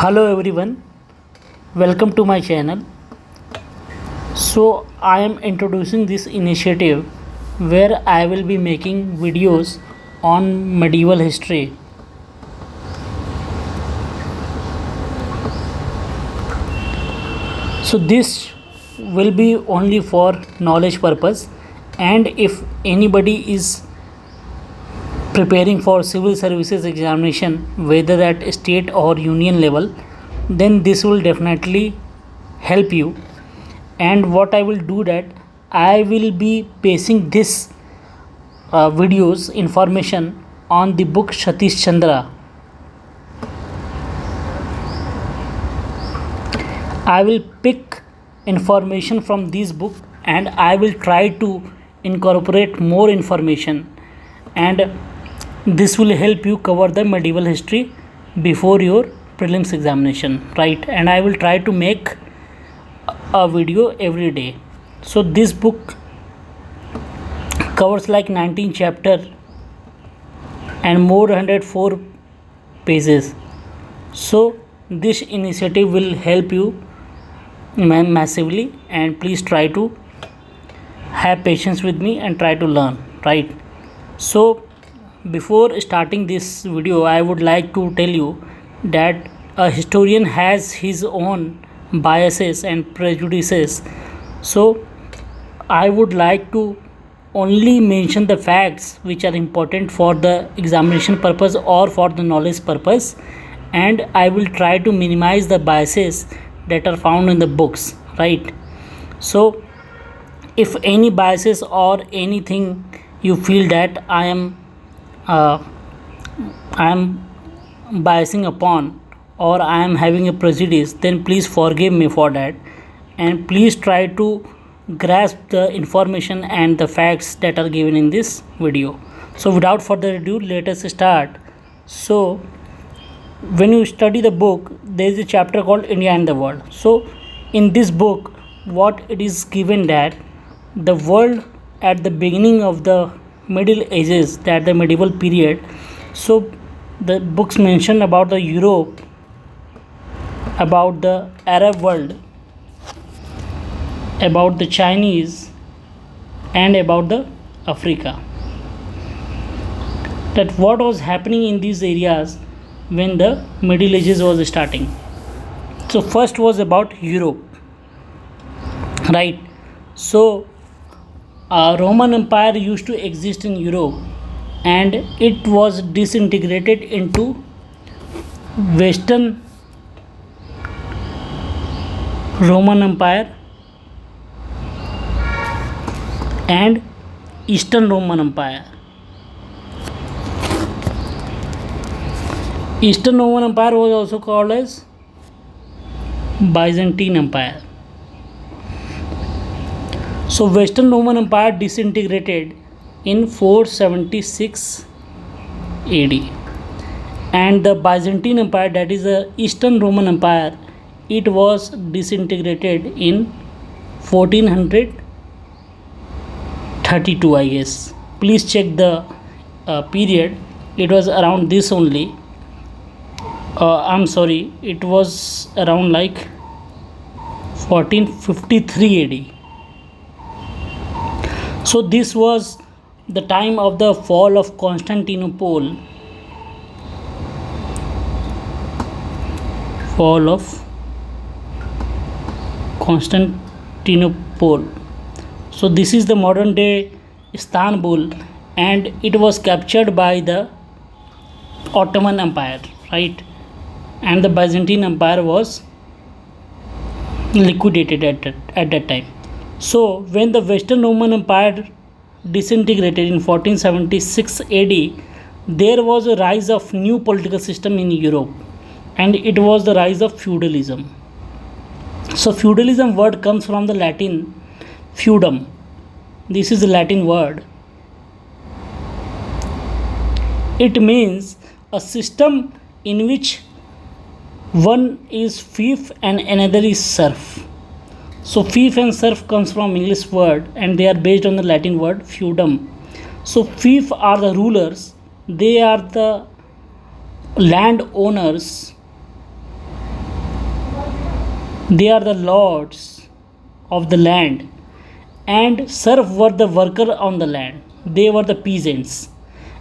Hello everyone, welcome to my channel. So I am introducing this initiative where I will be making videos on medieval history. So this will be only for knowledge purpose, and if anybody is preparing for civil services examination whether at state or union level, then this will definitely help you. And what I will do that I will be pasting this videos information on the book Satish Chandra. I will pick information from this book and I will try to incorporate more information, and this will help you cover the medieval history before your prelims examination, right? And I will try to make a video every day. So this book covers like 19 chapter and more 104 pages. So this initiative will help you massively, and please try to have patience with me and try to learn, right? So before starting this video, I would like to tell you that a historian has his own biases and prejudices. So I would like to only mention the facts which are important for the examination purpose or for the knowledge purpose, and I will try to minimize the biases that are found in the books, right? So if any biases or anything you feel that I am biasing upon, or I am having a prejudice, then please forgive me for that, and please try to grasp the information and the facts that are given in this video. So without further ado, let us start. So when you study the book, there is a chapter called India and the World. So in this book, what it is given that the world at the beginning of the Middle Ages, that the medieval period. So the books mention about the Europe, about the Arab world, about the Chinese, and about the Africa. That what was happening in these areas when the Middle Ages was starting. So first was about Europe, right? So Roman Empire used to exist in Europe, and it was disintegrated into Western Roman Empire and Eastern Roman Empire. Eastern Roman Empire was also called as Byzantine Empire. So Western Roman Empire disintegrated in 476 AD, and the Byzantine Empire, that is the Eastern Roman Empire, it was disintegrated in 1432, I guess. Please check the period. It was around this only. I'm sorry, it was around like 1453 AD. So this was the time of the fall of Constantinople. Fall of Constantinople. So this is the modern day Istanbul, and it was captured by the Ottoman Empire, right? And the Byzantine Empire was liquidated at that time. So when the Western Roman Empire disintegrated in 1476 AD, there was a rise of new political system in Europe, and it was the rise of feudalism. So feudalism word comes from the Latin feudum. This is the Latin word. It means a system in which one is fief and another is serf. So fief and serf comes from English word, and they are based on the Latin word feudum. So fief are the rulers, they are the land owners They are the lords of the land, and serf were the worker on the land. They were the peasants,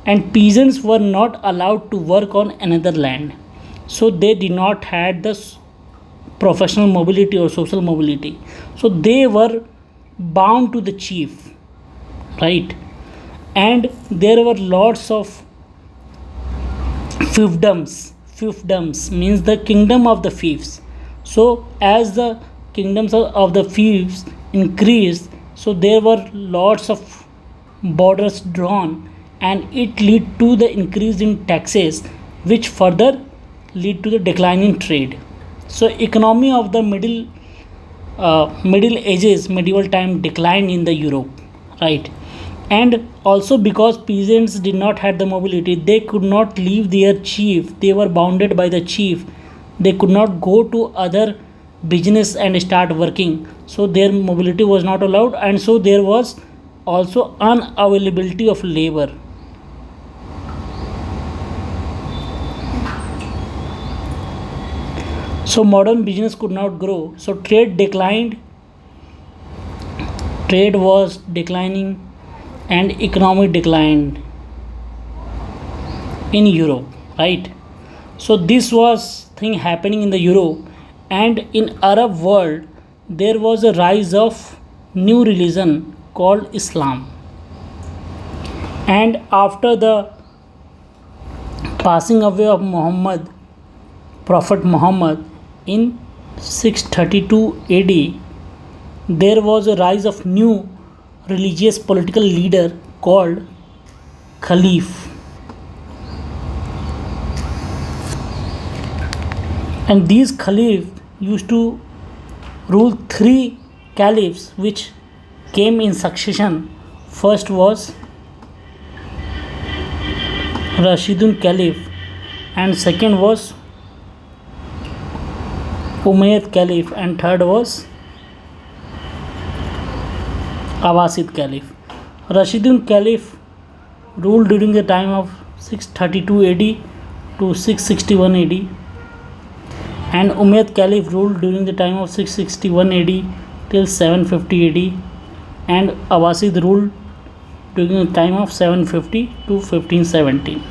and peasants were not allowed to work on another land, so they did not had the professional mobility or social mobility. So they were bound to the chief, right? And there were lots of fiefdoms. Fiefdoms means the kingdom of the fiefs. So as the kingdoms of the fiefs increased, so there were lots of borders drawn, and it lead to the increase in taxes, which further lead to the decline in trade. So economy of the middle ages, medieval time declined in the Europe, right? And also because peasants did not have the mobility, they could not leave their chief, they were bounded by the chief, they could not go to other business and start working, so their mobility was not allowed, and so there was also unavailability of labor. So modern business could not grow, so trade declined, trade was declining, and economic declined in Europe, right? So this was thing happening in the Europe, and in Arab world there was a rise of new religion called Islam. And after the passing away of Muhammad, Prophet Muhammad, in 632 AD, there was a rise of new religious political leader called Caliph. And these Caliph used to rule three caliphs which came in succession. First was Rashidun Caliph, and second was Umayyad Caliph, and third was Abbasid Caliph. Rashidun Caliph ruled during the time of 632 AD to 661 AD, and Umayyad Caliph ruled during the time of 661 AD till 750 AD, and Abbasid ruled during the time of 750 to 1517.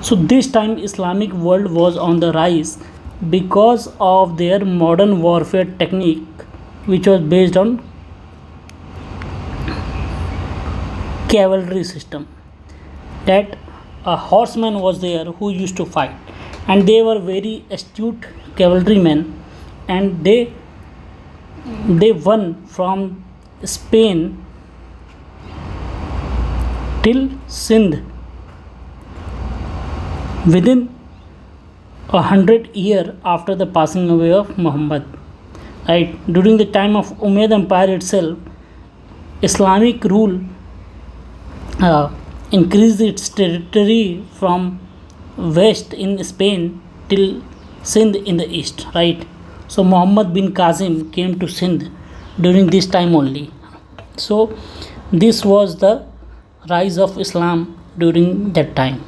So this time Islamic world was on the rise because of their modern warfare technique, which was based on cavalry system, that a horseman was there who used to fight, and they were very astute cavalrymen, and they won from Spain till Sindh within 100 years after the passing away of Muhammad, right? During the time of Umayyad Empire itself, Islamic rule increased its territory from west in Spain till Sindh in the east, right? So Muhammad bin Qasim came to Sindh during this time only. So this was the rise of Islam during that time,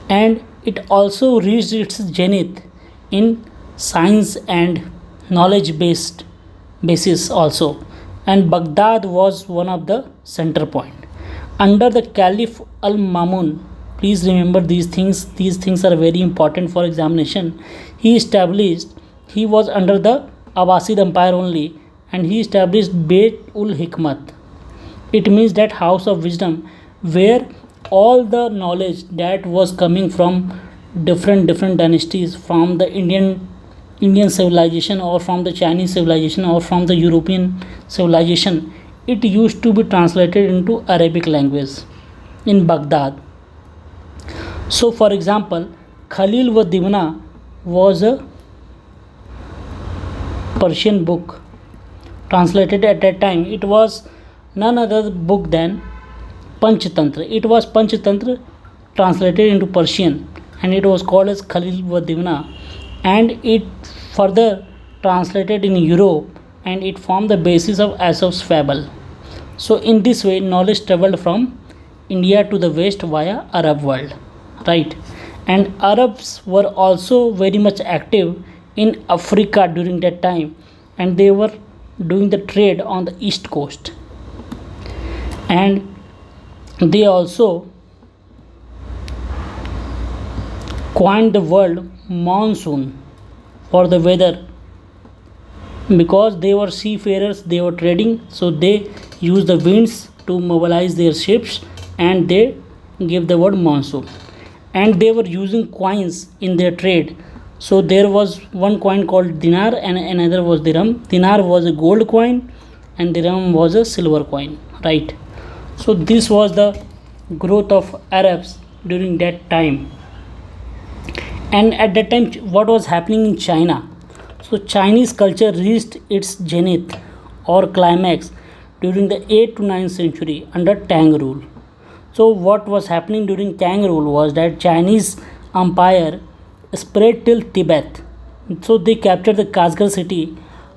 and it also reached its zenith in science and knowledge based basis also, and Baghdad was one of the center point under the Caliph Al Mamun. Please remember these things are very important for examination. He was under the Abbasid Empire only, and he established Beit ul Hikmat. It means that house of wisdom, where all the knowledge that was coming from different dynasties, from the Indian civilization, or from the Chinese civilization, or from the European civilization, it used to be translated into Arabic language in Baghdad. So for example, Khalil wa Dimna was a Persian book translated at that time. It was none other book than Panchatantra. It was Panchatantra translated into Persian, and it was called as Khalil wa Dimna, and it further translated in Europe, and it formed the basis of Aesop's fable. So in this way knowledge traveled from India to the west via Arab world, right? And Arabs were also very much active in Africa during that time, and they were doing the trade on the east coast. And they also coined the word monsoon for the weather, because they were seafarers, they were trading, so they used the winds to mobilize their ships, and they gave the word monsoon. And they were using coins in their trade. So there was one coin called dinar and another was dirham. Dinar was a gold coin and dirham was a silver coin, right? So this was the growth of Arabs during that time. And at that time, what was happening in China? So Chinese culture reached its zenith or climax during the 8th to 9th century under Tang rule. So what was happening during Tang rule was that Chinese empire spread till Tibet. So they captured the Kashgar city,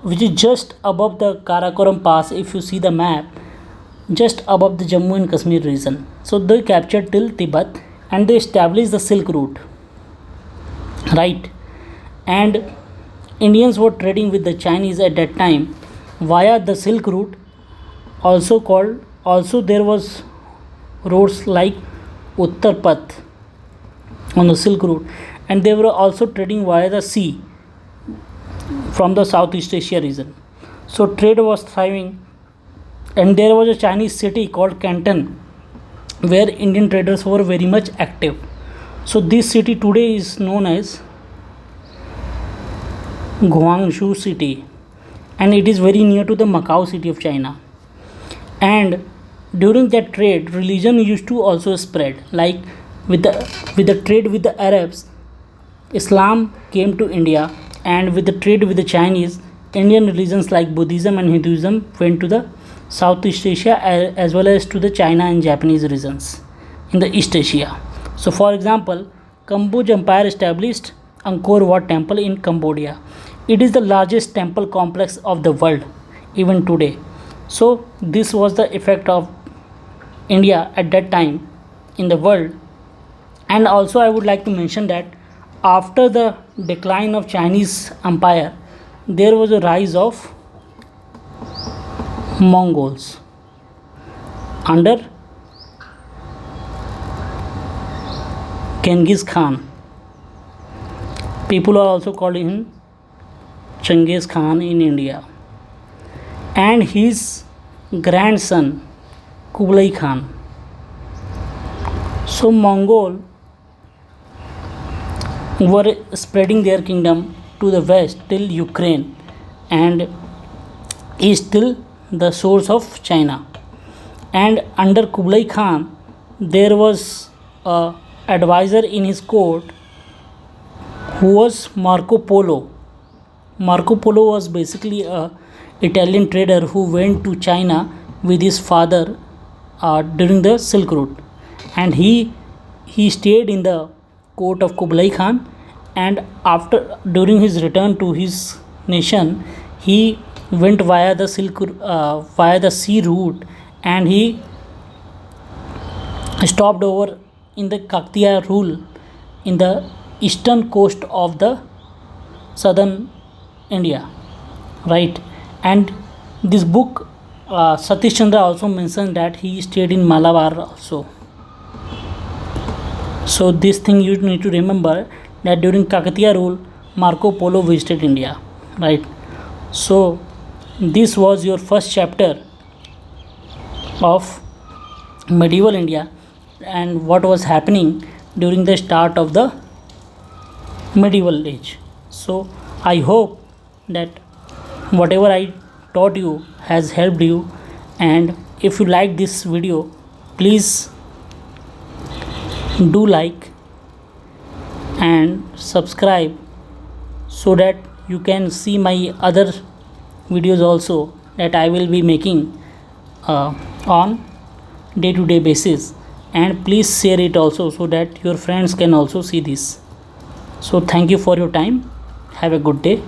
which is just above the Karakoram Pass. If you see the map, just above the Jammu and Kashmir region. So they captured till Tibet and they established the Silk Route, right? And Indians were trading with the Chinese at that time via the Silk Route, also there was roads like Uttar Path on the Silk Route, and they were also trading via the sea from the Southeast Asia region. So trade was thriving, and there was a Chinese city called Canton where Indian traders were very much active. So this city today is known as Guangzhou city, and it is very near to the Macau city of China. And during that trade, religion used to also spread. Like with the trade with the Arabs, Islam came to India, and with the trade with the Chinese, Indian religions like Buddhism and Hinduism went to the Southeast Asia as well as to the China and Japanese regions in the East Asia. So for example, Kamboj Empire established Angkor Wat temple in Cambodia. It is the largest temple complex of the world even today. So this was the effect of India at that time in the world. And also I would like to mention that after the decline of Chinese empire, there was a rise of Mongols under Genghis Khan. People are also calling him Genghis Khan in India, and his grandson Kublai Khan. So Mongol were spreading their kingdom to the west till Ukraine, and is still the source of China. And under Kublai Khan, there was a advisor in his court who was Marco Polo. Marco Polo was basically a Italian trader who went to China with his father during the Silk Route, and he stayed in the court of Kublai Khan, and after during his return to his nation, he went via the via the sea route, and he stopped over in the Kaktiya rule in the eastern coast of the southern India, right? And this book, Satish Chandra also mentioned that he stayed in Malabar also. So this thing you need to remember, that during Kakatiya rule, Marco Polo visited India, right? So this was your first chapter of medieval India and what was happening during the start of the medieval age. So I hope that whatever I taught you has helped you, and if you like this video, please do like and subscribe so that you can see my other videos also that I will be making on day-to-day basis, and please share it also so that your friends can also see this. So thank you for your time. Have a good day.